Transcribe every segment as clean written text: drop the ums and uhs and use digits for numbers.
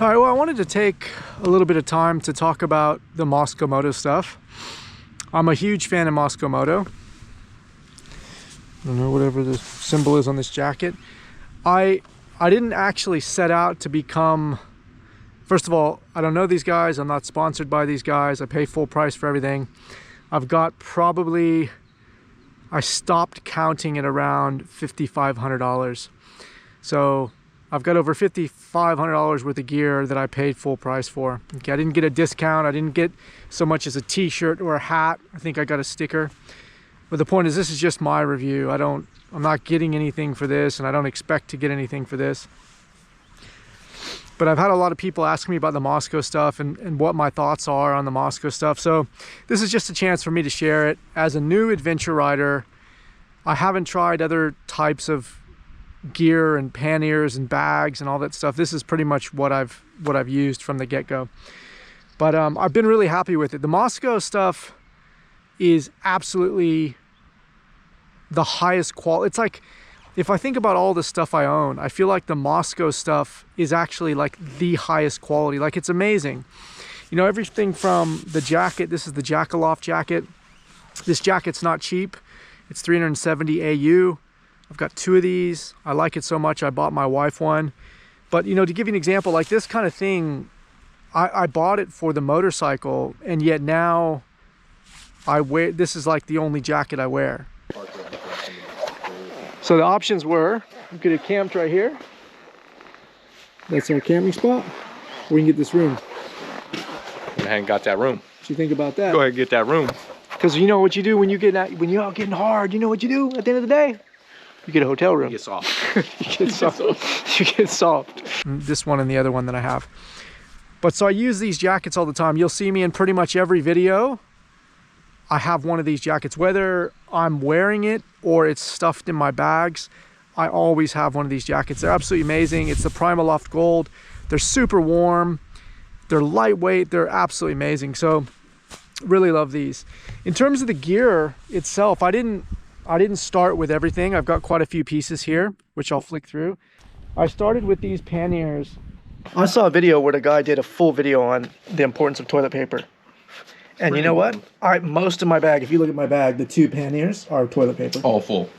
All right, well, I wanted to take a little bit of time to talk about the Mosko Moto stuff. I'm a huge fan of Mosko Moto. I don't know, whatever the symbol is on this jacket. I didn't actually set out to become, first of all, I don't know these guys. I'm not sponsored by these guys. I pay full price for everything. I've got probably, I stopped counting at around $5,500. So I've got over $5,500 worth of gear that I paid full price for. Okay, I didn't get a discount. I didn't get so much as a t-shirt or a hat. I think I got a sticker. But the point is, this is just my review. I'm not getting anything for this, and I don't expect to get anything for this. But I've had a lot of people asking me about the Mosko stuff and what my thoughts are on the Mosko stuff. So this is just a chance for me to share it. As a new adventure rider, I haven't tried other types of gear and panniers and bags and all that stuff. This is pretty much what I've used from the get-go. But I've been really happy with it. The Mosko stuff is absolutely the highest quality. It's like, if I think about all the stuff I own, I feel like the Mosko stuff is actually like the highest quality. Like, it's amazing. You know, everything from the jacket. This is the Jackaloft jacket. This jacket's not cheap. It's 370 AU. I've got 2 of these. I like it so much I bought my wife one. But, you know, to give you an example, like this kind of thing, I bought it for the motorcycle, and yet now I wear, this is like the only jacket I wear. So the options were, we could have camped right here. That's our camping spot. We can get this room. I hadn't got that room. What do you think about that? Go ahead and get that room. Because you know what you do when you're out getting hard, you know what you do at the end of the day? You get a hotel room. You get soft. You get soft. You get soft. This one and the other one that I have. But so I use these jackets all the time. You'll see me in pretty much every video. I have one of these jackets, whether I'm wearing it or it's stuffed in my bags. I always have one of these jackets. They're absolutely amazing. It's the Primaloft Gold. They're super warm. They're lightweight. They're absolutely amazing. So really love these. In terms of the gear itself, I didn't start with everything. I've got quite a few pieces here, which I'll flick through. I started with these panniers. I saw a video where the guy did a full video on the importance of toilet paper. And you know what? Most of my bag, if you look at my bag, the 2 panniers are toilet paper. All full.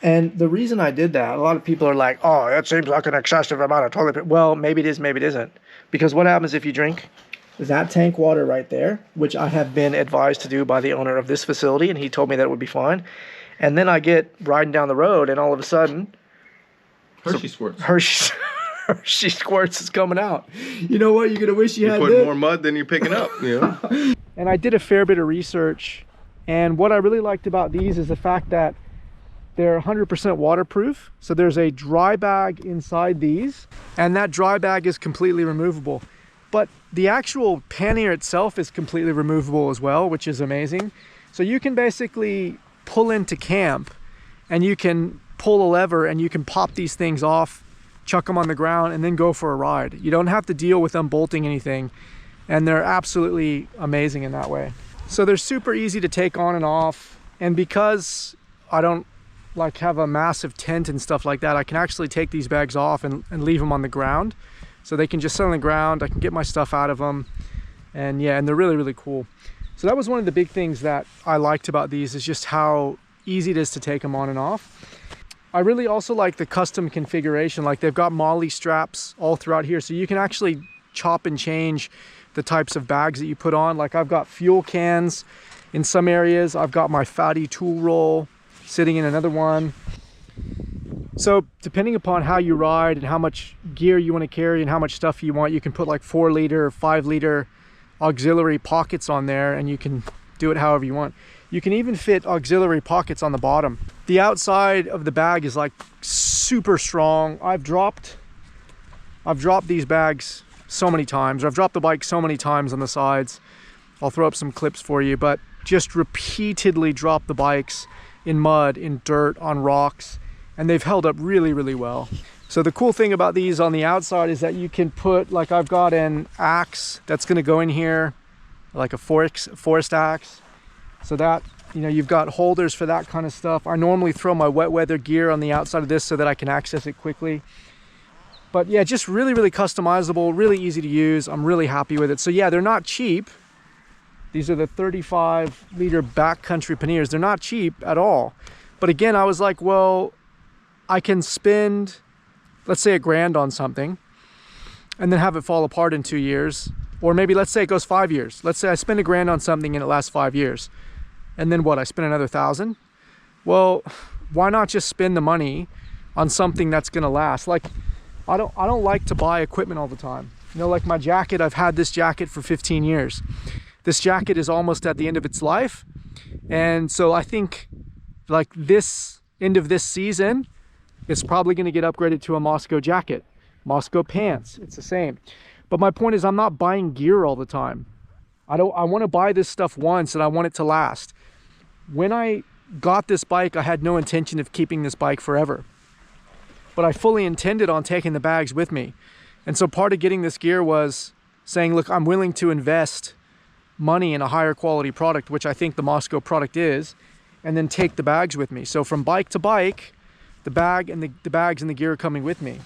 And the reason I did that, a lot of people are like, oh, that seems like an excessive amount of toilet paper. Well, maybe it is, maybe it isn't. Because what happens if you drink that tank water right there, which I have been advised to do by the owner of this facility, and he told me that it would be fine. And then I get riding down the road, and all of a sudden, Hershey squirts. Hershey squirts is coming out. You know what? You're gonna wish you had put more mud than you're picking up. You know. And I did a fair bit of research, and what I really liked about these is the fact that they're 100% waterproof. So there's a dry bag inside these, and that dry bag is completely removable. But the actual pannier itself is completely removable as well, which is amazing. So you can basically pull into camp, and you can pull a lever, and you can pop these things off, chuck them on the ground, and then go for a ride. You don't have to deal with unbolting anything, and they're absolutely amazing in that way. So they're super easy to take on and off, and because I don't like have a massive tent and stuff like that, I can actually take these bags off and leave them on the ground, so they can just sit on the ground. I can get my stuff out of them, and yeah, and they're really, really cool. So that was one of the big things that I liked about these, is just how easy it is to take them on and off. I really also like the custom configuration. Like, they've got MOLLE straps all throughout here, so you can actually chop and change the types of bags that you put on. Like, I've got fuel cans in some areas. I've got my fatty tool roll sitting in another one. So depending upon how you ride and how much gear you want to carry and how much stuff you want, you can put like 4-liter, 5-liter auxiliary pockets on there, and you can do it however you want. You can even fit auxiliary pockets on the bottom. The outside of the bag is like super strong. I've dropped these bags so many times. I've dropped the bike so many times on the sides. I'll throw up some clips for you, but just repeatedly dropped the bikes in mud, in dirt, on rocks, and they've held up really, really well. So the cool thing about these on the outside is that you can put, like, I've got an axe that's going to go in here, like a forest axe. So that, you know, you've got holders for that kind of stuff. I normally throw my wet weather gear on the outside of this so that I can access it quickly. But yeah, just really, really customizable, really easy to use. I'm really happy with it. So yeah, they're not cheap. These are the 35-liter Backcountry Panniers. They're not cheap at all. But again, I was like, well, I can spend, let's say, $1,000 on something and then have it fall apart in 2 years. Or maybe let's say it goes 5 years. Let's say I spend $1,000 on something and it lasts 5 years. And then what, I spend another 1,000? Well, why not just spend the money on something that's gonna last? Like, I don't like to buy equipment all the time. You know, like my jacket, I've had this jacket for 15 years. This jacket is almost at the end of its life. And so I think like this end of this season, it's probably gonna get upgraded to a Mosko jacket, Mosko pants, it's the same. But my point is I'm not buying gear all the time. I wanna buy this stuff once and I want it to last. When I got this bike, I had no intention of keeping this bike forever. But I fully intended on taking the bags with me. And so part of getting this gear was saying, look, I'm willing to invest money in a higher quality product, which I think the Mosko product is, and then take the bags with me. So from bike to bike, the bag and the bags and the gear are coming with me.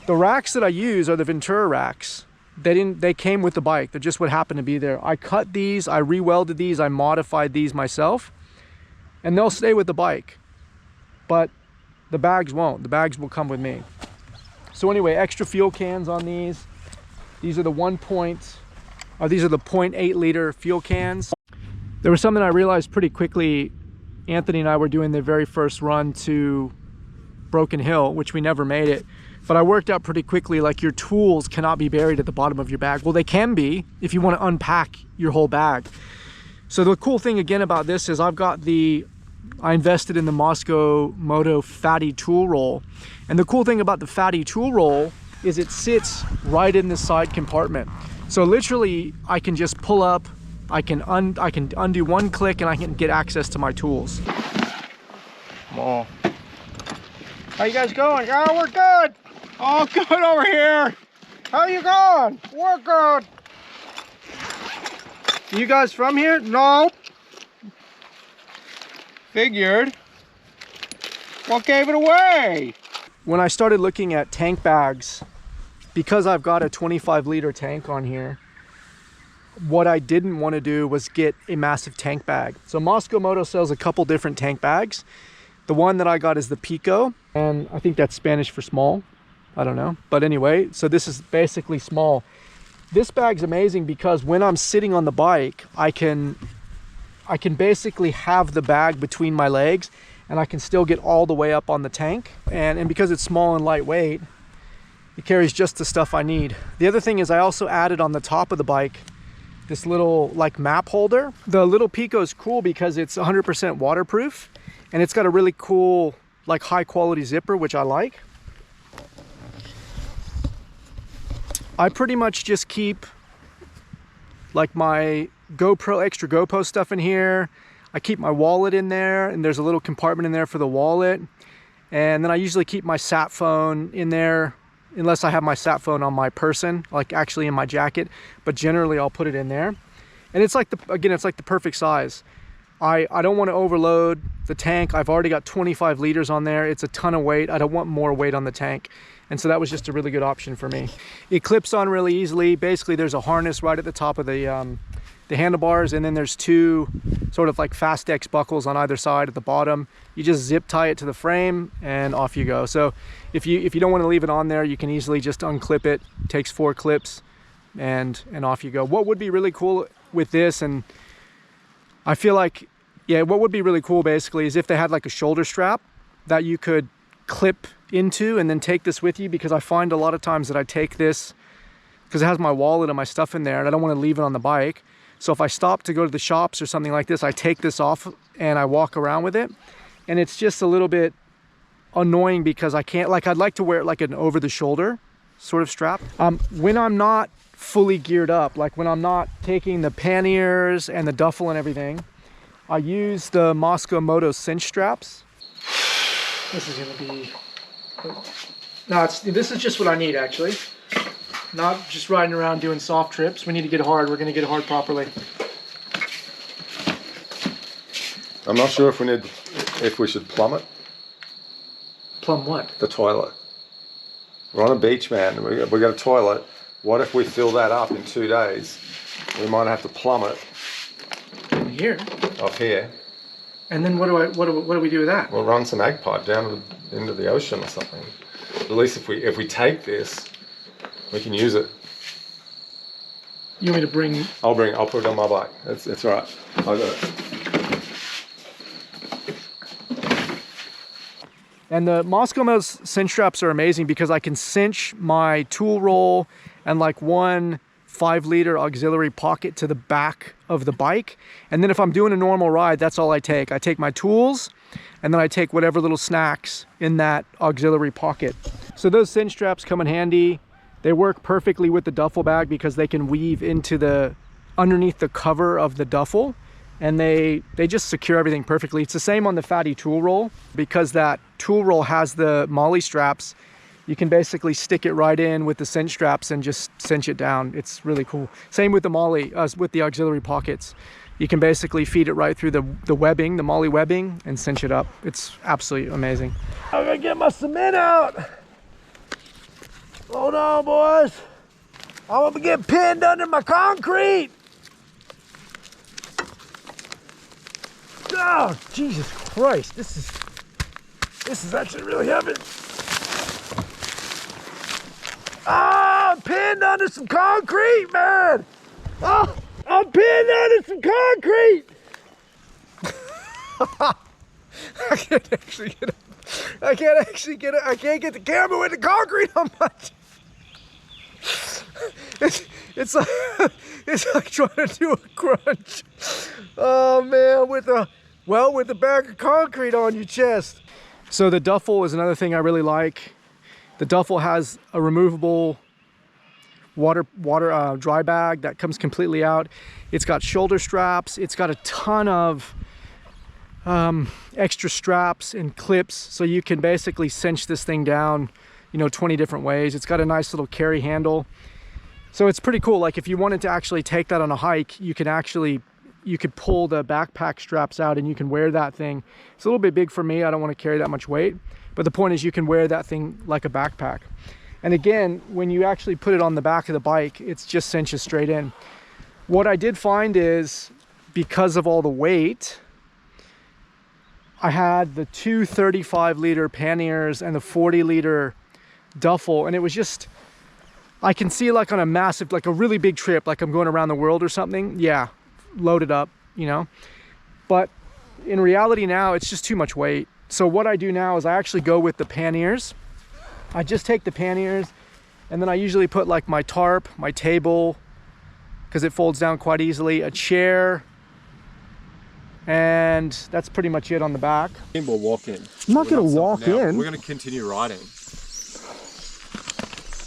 The racks that I use are the Ventura racks. They came with the bike. They're just what happened to be there. I cut these, I re-welded these, I modified these myself, and they'll stay with the bike. But the bags won't. The bags will come with me. So anyway, extra fuel cans on these. These are the 0.8 liter fuel cans. There was something I realized pretty quickly. Anthony and I were doing the very first run to Broken Hill, which we never made it. But I worked out pretty quickly, like your tools cannot be buried at the bottom of your bag. Well, they can be if you want to unpack your whole bag. So the cool thing again about this is I invested in the Mosko Moto fatty tool roll. And the cool thing about the fatty tool roll is it sits right in the side compartment. So literally I can just pull up, I can undo one click and I can get access to my tools. Come on. How you guys going? Oh, we're good. All good over here. How you going? We're good. You guys from here? No. Figured. What gave it away? When I started looking at tank bags, because I've got a 25-liter tank on here, what I didn't want to do was get a massive tank bag. So Mosko Moto sells a couple different tank bags. The one that I got is the Pico, and I think that's Spanish for small. I don't know. But anyway, so this is basically small. This bag's amazing because when I'm sitting on the bike, I can basically have the bag between my legs and I can still get all the way up on the tank. And because it's small and lightweight, it carries just the stuff I need. The other thing is I also added on the top of the bike this little like map holder. The little Pico is cool because it's 100% waterproof and it's got a really cool like high quality zipper, which I like. I pretty much just keep like my extra GoPro stuff in here. I keep my wallet in there and there's a little compartment in there for the wallet. And then I usually keep my sat phone in there unless I have my sat phone on my person, like actually in my jacket, but generally I'll put it in there. And it's like it's like the perfect size. I don't want to overload the tank. I've already got 25 liters on there. It's a ton of weight. I don't want more weight on the tank. And so that was just a really good option for me. It clips on really easily. Basically there's a harness right at the top of the handlebars, and then there's two sort of like Fastex buckles on either side at the bottom. You just zip tie it to the frame and off you go. So if you don't want to leave it on there, you can easily just unclip it. It takes 4 clips and off you go. What would be really cool with this, and I feel like, yeah, what would be really cool basically is if they had like a shoulder strap that you could clip into and then take this with you, because I find a lot of times that I take this because it has my wallet and my stuff in there and I don't want to leave it on the bike. So if I stop to go to the shops or something like this, I take this off and I walk around with it. And it's just a little bit annoying because I can't, like, I'd like to wear it like an over the shoulder sort of strap. When I'm not fully geared up, like when I'm not taking the panniers and the duffel and everything, I use the Mosko Moto cinch straps. This is gonna be, no, this is just what I need actually. Not just riding around doing soft trips. We need to get hard. We're going to get hard properly. I'm not sure if we should plumb it. Plumb what? The toilet. We're on a beach, man. We got a toilet. What if we fill that up in 2 days? We might have to plumb it In here. off here. And then what do we do with that? We'll run some ag pipe down into the ocean or something. At least if we take this, we can use it. You want me to bring? I'll put it on my bike. It's all right. I got it. And the Mosko Moto's cinch straps are amazing because I can cinch my tool roll and like one 5-liter auxiliary pocket to the back of the bike. And then if I'm doing a normal ride, that's all I take. I take my tools and then I take whatever little snacks in that auxiliary pocket. So those cinch straps come in handy. They work perfectly with the duffel bag because they can weave into underneath the cover of the duffel. And they just secure everything perfectly. It's the same on the fatty tool roll. Because that tool roll has the MOLLE straps, you can basically stick it right in with the cinch straps and just cinch it down. It's really cool. Same with the MOLLE, with the auxiliary pockets. You can basically feed it right through the webbing, the MOLLE webbing, and cinch it up. It's absolutely amazing. I'm gonna get my cement out. Hold on, boys. I'm gonna get pinned under my concrete. Oh, Jesus Christ, this is actually really heavy. Ah, I'm pinned under some concrete, man. Oh, I'm pinned under some concrete. I can't actually get it. I can't get the camera with the concrete on my... It's like trying to do a crunch. Oh man, with the bag of concrete on your chest. So the duffel is another thing I really like. The duffel has a removable dry bag that comes completely out. It's got shoulder straps. It's got a ton of extra straps and clips, so you can basically cinch this thing down, 20 different ways. It's got a nice little carry handle. So it's pretty cool. Like if you wanted to actually take that on a hike, you could pull the backpack straps out and you can wear that thing. It's a little bit big for me. I don't want to carry that much weight. But the point is you can wear that thing like a backpack. And again, when you actually put it on the back of the bike, it's just cinches straight in. What I did find is because of all the weight, I had the two 35-liter panniers and the 40-liter duffel, and it was just, I can see like on a massive, like a really big trip, like I'm going around the world or something, yeah, loaded up, But in reality now, it's just too much weight. So what I do now is I actually go with the panniers. I just take the panniers and then I usually put like my tarp, my table, because it folds down quite easily, a chair, and that's pretty much it on the back. We'll walk in. I'm not going to walk in. We're going to continue riding.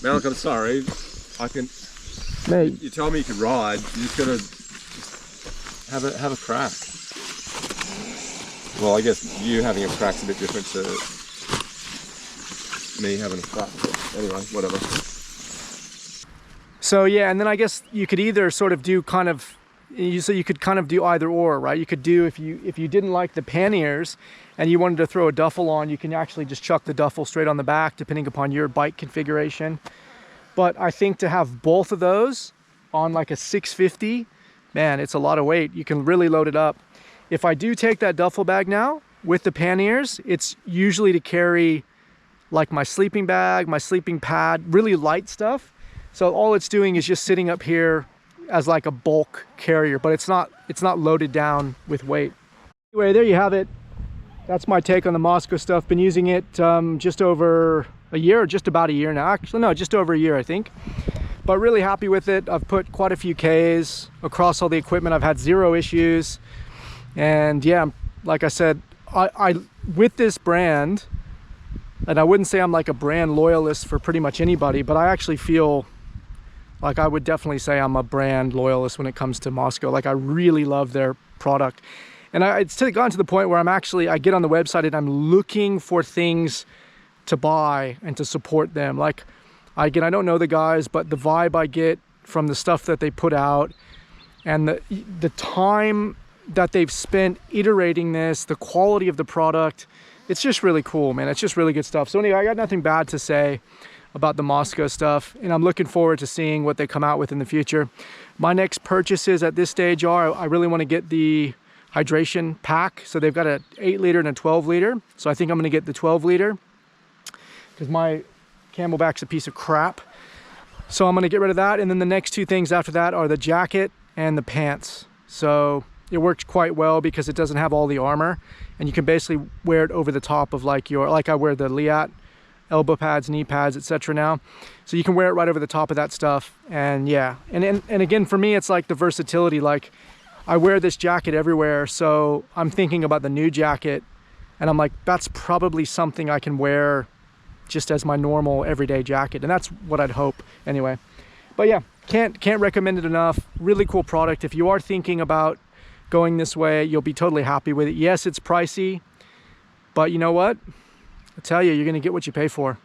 Malik, I'm sorry. Mate. You told me you could ride. You just got to have a crack. Well, I guess you having a crack's a bit different to me having a crack. But anyway, whatever. So yeah, and then I guess you could either sort of do kind of, so you could kind of do either or, right? You could do, if you didn't like the panniers and you wanted to throw a duffel on, you can actually just chuck the duffel straight on the back depending upon your bike configuration. But I think to have both of those on like a 650, man, it's a lot of weight. You can really load it up. If I do take that duffel bag now with the panniers, it's usually to carry like my sleeping bag, my sleeping pad, really light stuff. So all it's doing is just sitting up here as like a bulk carrier, but it's not loaded down with weight. Anyway, there you have it. That's my take on the Mosko stuff. Been using it just over a year, or just about a year now. Actually, no, just over a year, I think. But really happy with it. I've put quite a few Ks across all the equipment. I've had zero issues. And yeah, like I said, I with this brand, and I wouldn't say I'm like a brand loyalist for pretty much anybody, but I actually feel like I would definitely say I'm a brand loyalist when it comes to Mosko. Like I really love their product. And it's gotten to the point where I get on the website and I'm looking for things to buy and to support them. Like, again, I don't know the guys, but the vibe I get from the stuff that they put out and the time that they've spent iterating this, the quality of the product, it's just really cool, man. It's just really good stuff. So anyway, I got nothing bad to say. about the Mosko stuff, and I'm looking forward to seeing what they come out with in the future. My next purchases at this stage are, I really want to get the hydration pack. So they've got a 8 liter and a 12 liter. So I think I'm going to get the 12 liter because my Camelback's a piece of crap. So I'm going to get rid of that. And then the next two things after that are the jacket and the pants. So it works quite well because it doesn't have all the armor, and you can basically wear it over the top of like I wear the Liat elbow pads, knee pads, etc. now. So you can wear it right over the top of that stuff. And yeah, and again, for me, it's like the versatility. Like I wear this jacket everywhere. So I'm thinking about the new jacket, and I'm like, that's probably something I can wear just as my normal everyday jacket. And that's what I'd hope anyway. But yeah, can't recommend it enough. Really cool product. If you are thinking about going this way, you'll be totally happy with it. Yes, it's pricey, but you know what? I tell you, you're going to get what you pay for.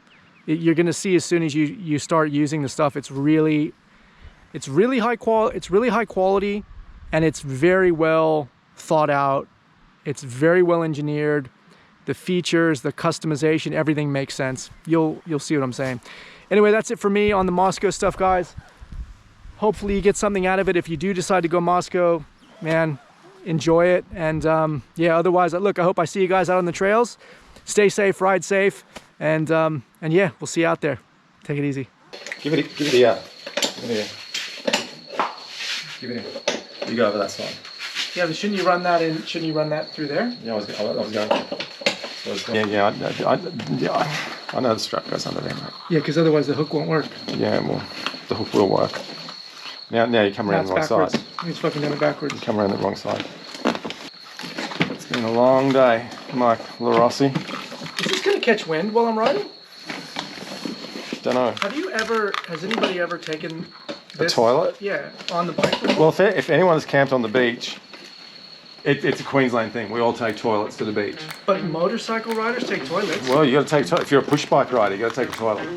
You're going to see as soon as you start using the stuff, it's really high quality, and it's very well thought out. It's very well engineered. The features, the customization, everything makes sense. You'll see what I'm saying. Anyway, that's it for me on the Mosko stuff, guys. Hopefully you get something out of it. If you do decide to go Mosko, man, enjoy it. And yeah, otherwise, look, I hope I see you guys out on the trails. Stay safe, ride safe, and yeah, we'll see you out there. Take it easy. Give it here. Give it here. You go over that side. Yeah, but shouldn't you run that in? Shouldn't you run that through there? Yeah, I was going. Yeah, I know the strap goes under there, mate. Yeah, because otherwise the hook won't work. Yeah, well, the hook will work. Now you come around the wrong side. He's fucking done it backwards. You come around the wrong side. It's been a long day, Mike LaRossi. Is this going to catch wind while I'm riding? Don't know. Has anybody ever taken this? A toilet? Yeah, on the bike. Well, if anyone has camped on the beach, it's a Queensland thing. We all take toilets to the beach. But motorcycle riders take toilets. Well, you got to take if you're a push bike rider, you got to take a toilet.